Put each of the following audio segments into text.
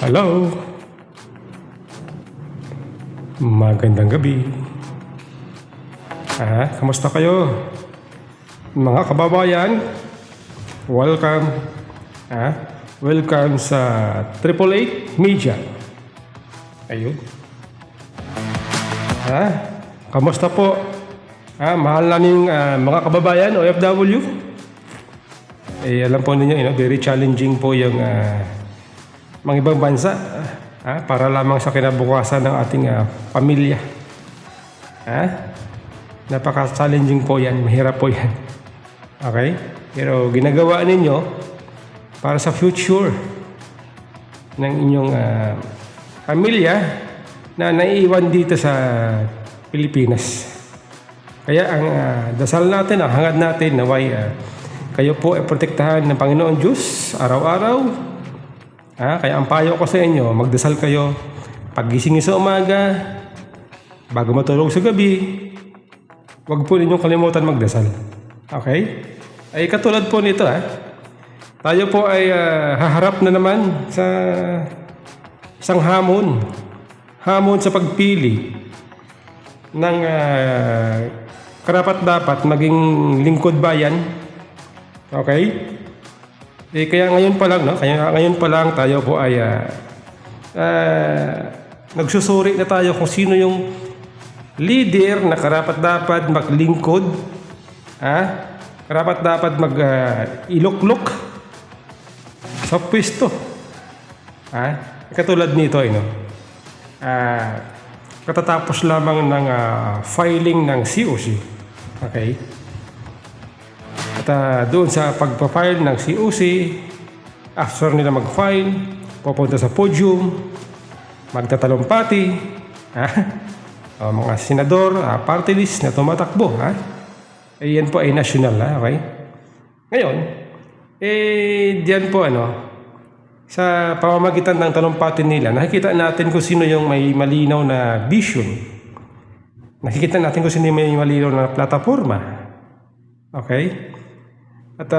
Hello. Magandang gabi. Kamusta kayo? Mga kababayan, welcome. Welcome sa 888 Media. Ayun. Kamusta po? Mahal naming mga kababayan, OFW. Alam po ninyo, very challenging po yung mga ibang bansa para lamang sa kinabukasan ng ating pamilya. Napaka-challenging po yan, mahirap po yan. Okay? Pero ginagawa ninyo para sa future ng inyong pamilya na naiiwan dito sa Pilipinas. Kaya ang dasal natin, ang hangad natin, naway kayo po ay protektahan ng Panginoon Diyos araw-araw. Kaya ang payo ko sa inyo, magdasal kayo paggising sa umaga, bago matulog sa gabi. Huwag po ninyong kalimutan magdasal. Okay? Ay katulad po nito, tayo po ay haharap na naman sa isang hamon. Hamon sa pagpili ng karapat-dapat maging lingkod bayan. Okay? Kaya ngayon pa lang, tayo po ay nagsusuri na tayo kung sino yung leader na karapat-dapat maglingkod, karapat-dapat mag-iluklok sa pwesto. Katulad nito, katatapos lamang ng filing ng COC. Okay? At doon sa pagpa-file ng COC, after nila mag-file, pupunta sa podium, magtatalumpati, mga senador, party list na tumatakbo. Yan po ay national. Okay? Ngayon, diyan po sa pamamagitan ng talumpati nila, nakikita natin kung sino yung may malinaw na vision. Nakikita natin kung sino yung may malinaw na plataforma. Okay? At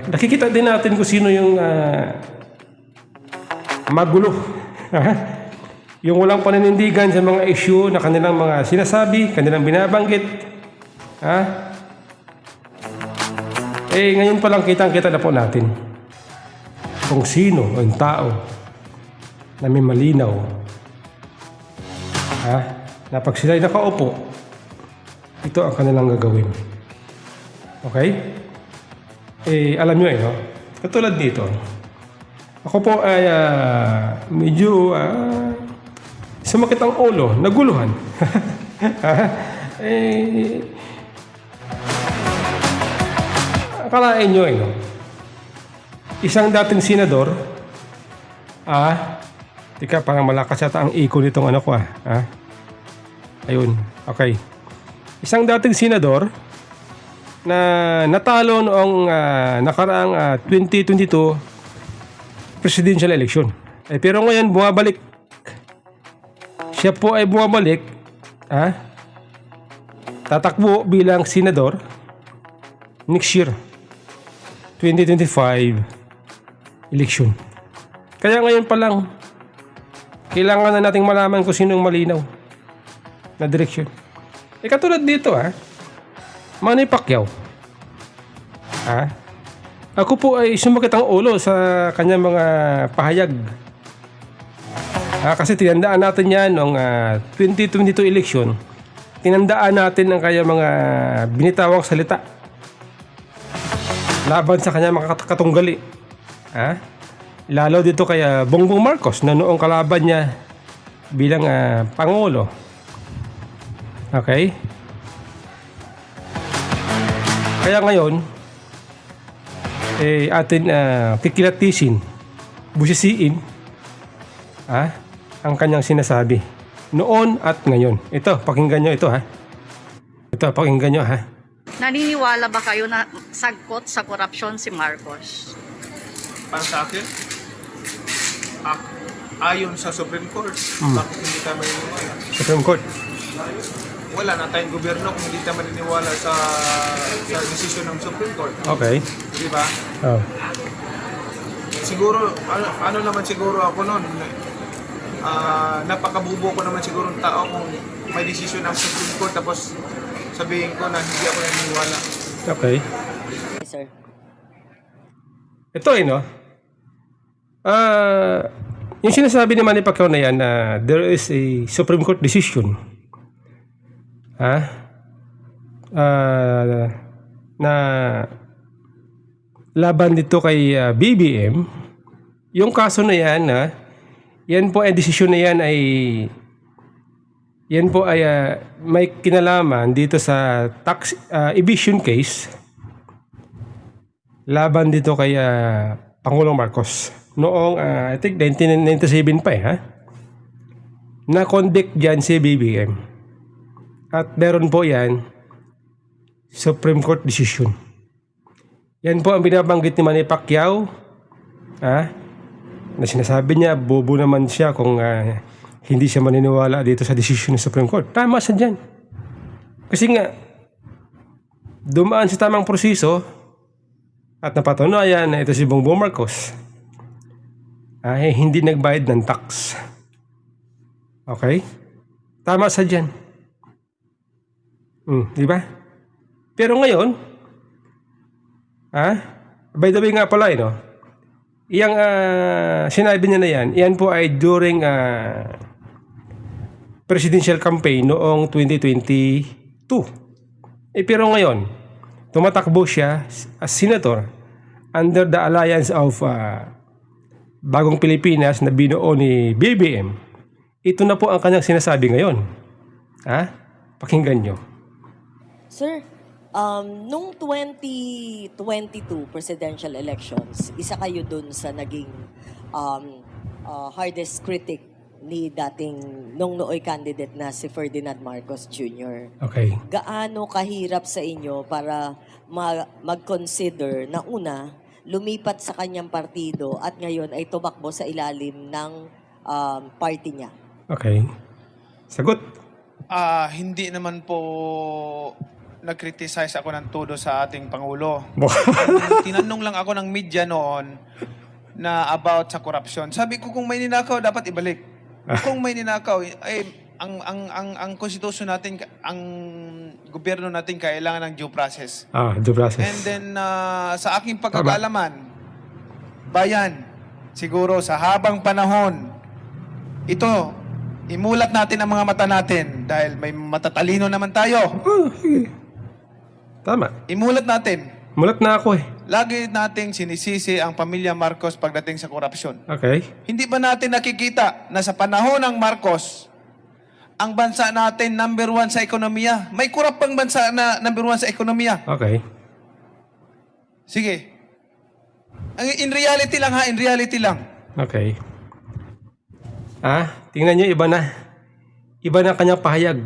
nakikita din natin kung sino yung magulo. Yung walang paninindigan sa mga issue na kanilang mga sinasabi, kanilang binabanggit. Ngayon pa lang kitang-kita na po natin kung sino ang tao na may malinaw. Na pag sila'y nakaupo, ito ang kanilang gagawin. Okay? Alam nyo katulad dito, ako po ay medyo sumakit ang ulo, naguluhan. Akalain nyo isang dating senador, tika, parang malakas yata ang echo nitong ko. Ayun, okay. Isang dating senador na natalo noong nakaraang 2022 presidential election. Pero ngayon bumabalik. Siya po ay bumabalik, tatakbo bilang senador next year, 2025 election. Kaya ngayon pa lang, kailangan na nating malaman kung sinong malinaw na direksyon. Katulad dito, Manny Pacquiao. Ako po ay sumakit ang ulo sa kanyang mga pahayag. Kasi tinandaan natin yan noong 2022 election. Tinandaan natin ang kanyang mga binitawang salita laban sa kanyang mga katunggali. Lalo dito kay Bongbong Marcos na noong kalaban niya bilang Pangulo. Okay? Kaya ngayon, atin kikilatisin, busisiin, ang kanyang sinasabi. Noon at ngayon. Ito, pakinggan nyo ito, Ito, pakinggan nyo, Naniniwala ba kayo na sagkot sa korupsyon si Marcos? Para sa akin, ayon sa Supreme Court, bakit hindi ka maniniwala? Supreme Court. Wala na tayong gobyerno kung hindi ka maniniwala sa desisyon ng Supreme Court. Okay. Di ba? Oh. siguro, ano naman siguro ako noon, napakabubo ko naman siguro ng tao kung may desisyon ang Supreme Court tapos sabihin ko na hindi ako naniniwala. Okay. Yes, sir. Ito no? Yung sinasabi ni Manny Pacquiao na yan na there is a Supreme Court decision na laban dito kay BBM. Yung kaso na yan yan po ay desisyon na yan po ay may kinalaman dito sa tax evasion case laban dito kay Pangulong Marcos noong I think 1997 pa na-convict dyan si BBM at meron po yan Supreme Court decision. Yan po ang binabanggit ni Manny Pacquiao na sinasabi niya bobo naman siya kung hindi siya maniniwala dito sa decision ng Supreme Court. Tama siya dyan. Kasi nga dumaan sa tamang proseso at napatunayan na ito si Bongbong Marcos hindi nagbayad ng tax. Okay? Tama sa dyan. Di ba? Pero ngayon, by the way nga pala, iyang sinabi niya na yan po ay during presidential campaign noong 2022. Pero ngayon, tumatakbo siya as senator under the alliance of Bagong Pilipinas na binuo ni BBM. Ito na po ang kanyang sinasabi ngayon. Pakinggan nyo. Sir, nung 2022 presidential elections, isa kayo dun sa naging hardest critic ni dating nung nooy candidate na si Ferdinand Marcos Jr. Okay. Gaano kahirap sa inyo para mag-consider na una, lumipat sa kanyang partido at ngayon ay tumakbo sa ilalim ng party niya? Okay. Sagot. Hindi naman po nag-criticize ako ng todo sa ating Pangulo. Tinanong lang ako ng media noon na about sa corruption. Sabi ko kung may ninakaw, dapat ibalik. Kung may ninakaw, ang konstitusyon natin, ang gobyerno natin kailangan ng due process. Due process. And then, sa aking pagkakaalaman, bayan, siguro sa habang panahon, ito, imulat natin ang mga mata natin dahil may matatalino naman tayo. Sige. Tama. Imulat natin. Mulat na ako Lagi nating sinisisi ang pamilya Marcos pagdating sa korupsyon. Okay. Hindi ba natin nakikita na sa panahon ng Marcos, ang bansa natin number 1 sa ekonomiya? May kurap pang bansa na number 1 sa ekonomiya. Okay. Sige. In reality lang in reality lang. Okay. Tingnan nyo, iba na. Iba na kanyang pahayag.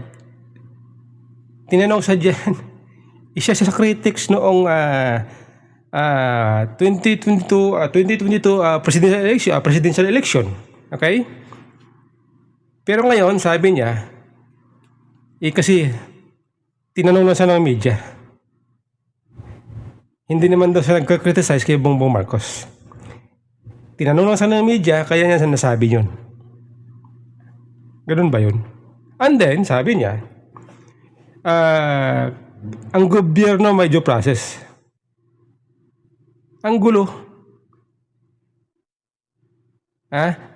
Tinanong sa dyan, isa sa critics noong 2022 presidential election. Okay? Pero ngayon, sabi niya, kasi tinanong lang siya ng media. Hindi naman daw siya nagka-criticize kay Bongbong Marcos. Tinanong lang siya ng media, kaya niya nasabi yun. Ganun ba yun? And then, sabi niya, ang gobyerno may due process. Ang gulo.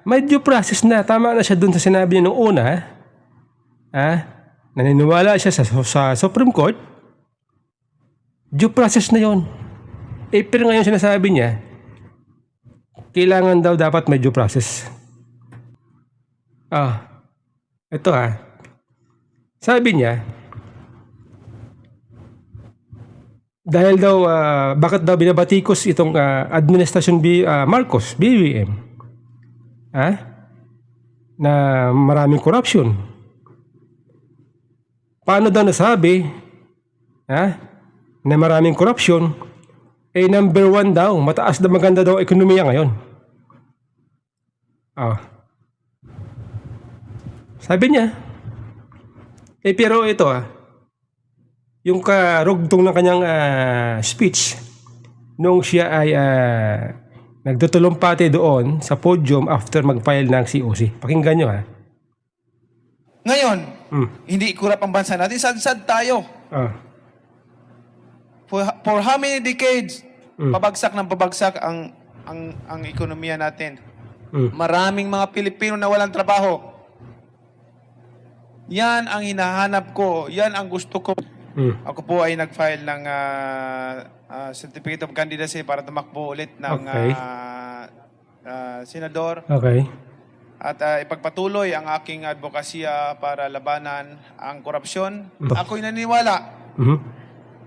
May due process na. Tama na siya dun sa sinabi niya nung una. Naniniwala siya sa Supreme Court. Due process na yon. Pero ngayon sinasabi niya, kailangan daw dapat may due process. Ito sabi niya, dahil daw, bakit daw binabatikos itong administrasyon Marcos, BBM, na maraming corruption. Paano daw nasabi, na maraming corruption, number 1 daw, mataas na maganda daw ekonomiya ngayon. Sabi niya, pero ito yung karugtong ng kanyang speech nung siya ay Nagtutulumpati doon sa podium after mag-file ng COC. Pakinggan nyo ha. Ngayon, hindi kurap ang bansa natin. Sad-sad tayo. Ah. For how many decades, pabagsak ng pabagsak ang ekonomiya natin. Maraming mga Pilipino na walang trabaho. Yan ang hinahanap ko. Yan ang gusto ko. Ako po ay nag-file ng Certificate of Candidacy para tumakbo ulit ng Okay. senador. Okay. At ipagpatuloy ang aking advokasya para labanan ang korupsyon. Ako'y naniniwala.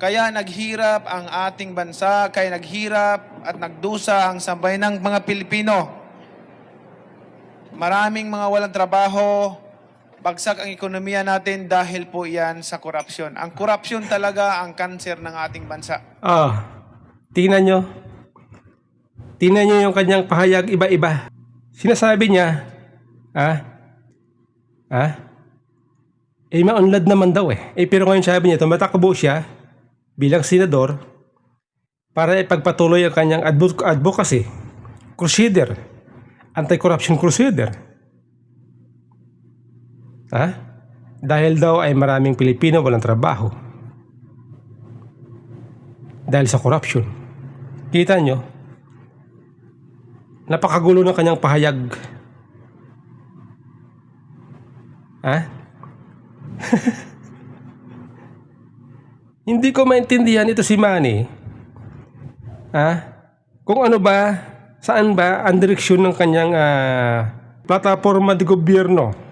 Kaya naghirap ang ating bansa, kaya naghirap at nagdusa ang sambayanang mga Pilipino. Maraming mga walang trabaho, bagsak ang ekonomiya natin dahil po yan sa korupsyon. Ang korupsyon talaga ang kanser ng ating bansa. Tingnan nyo. Tingnan nyo yung kanyang pahayag iba-iba. Sinasabi niya, maunlad naman daw eh. Pero ngayon sabi niya, tumatakbo siya bilang senador para ipagpatuloy ang kanyang advocacy, crusader, anti-corruption crusader. Dahil daw ay maraming Pilipino walang trabaho. Dahil sa corruption. Kita nyo? Napakagulo ng kanyang pahayag. Hindi ko maintindihan ito si Manny. Kung ano ba, saan ba ang direksyon ng kanyang plataforma de gobyerno?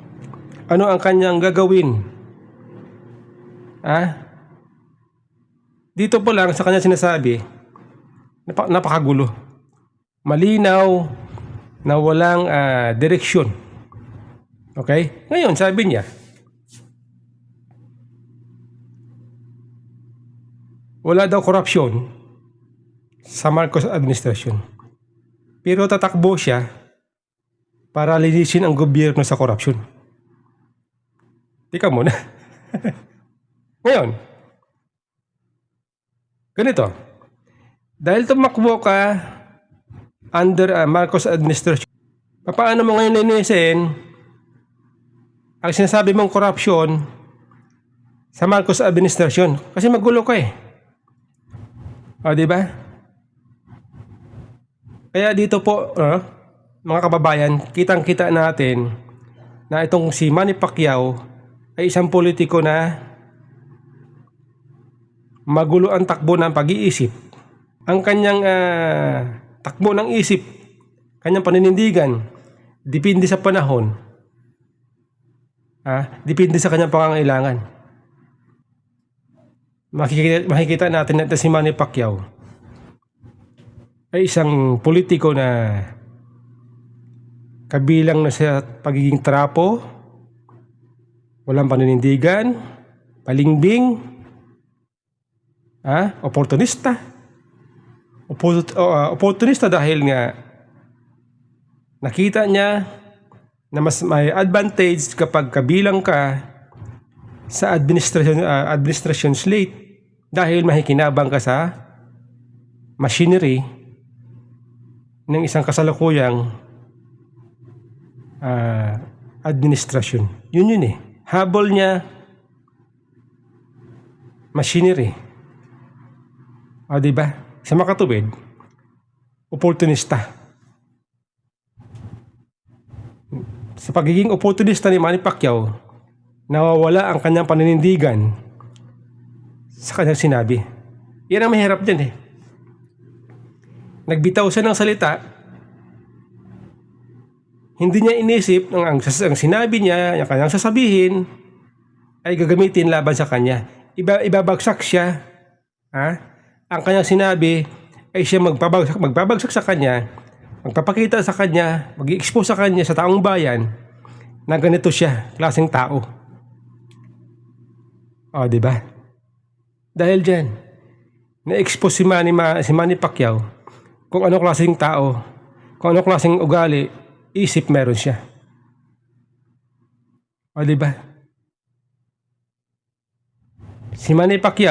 Ano ang kanyang gagawin? Dito po lang sa kanya sinasabi, napakagulo. Malinaw na walang direksyon. Okay? Ngayon, sabi niya, wala daw korupsyon sa Marcos administration. Pero tatakbo siya para linisin ang gobyerno sa korupsyon. Tika muna. Ngayon, ganito. Dahil tumakbo ka under Marcos administration, paano mo ngayon linisin ang sinasabi mong korupsyon sa Marcos administration? Kasi magulo ka eh. Di ba? Kaya dito po, mga kababayan, kitang-kita natin na itong si Manny Pacquiao ay isang politiko na magulo ang takbo ng pag-iisip. Ang kanyang takbo ng isip, kanyang paninindigan, depende sa panahon. Depende sa kanyang pangangailangan. Makikita natin na si Manny Pacquiao ay isang politiko na kabilang na sa pagiging trapo, walang paninindigan, palingbing, oportunista. Oportunista dahil nga nakita niya na mas may advantage kapag kabilang ka sa administration slate dahil makikinabang ka sa machinery ng isang kasalukuyang administrasyon. Yun eh. Habol niya machinery. Diba? Sa makatuwid, oportunista. Sa pagiging oportunista ni Manny Pacquiao, nawawala ang kanyang paninindigan sa kanyang sinabi. Yan ang mahirap dyan eh. Nagbitaw siya ng salita, hindi niya inisip ang sinabi niya, ang kanyang sasabihin, ay gagamitin laban sa kanya. Ibabagsak siya. Ang kanyang sinabi ay siya magbabagsak sa kanya, magpapakita sa kanya, mag-i-expose sa kanya sa taong bayan na ganito siya, klaseng tao. Diba? Dahil dyan, na-expose si Manny Pacquiao kung ano klaseng tao, kung ano klaseng ugali, isip meron siya. Diba? Si Manny Pacquiao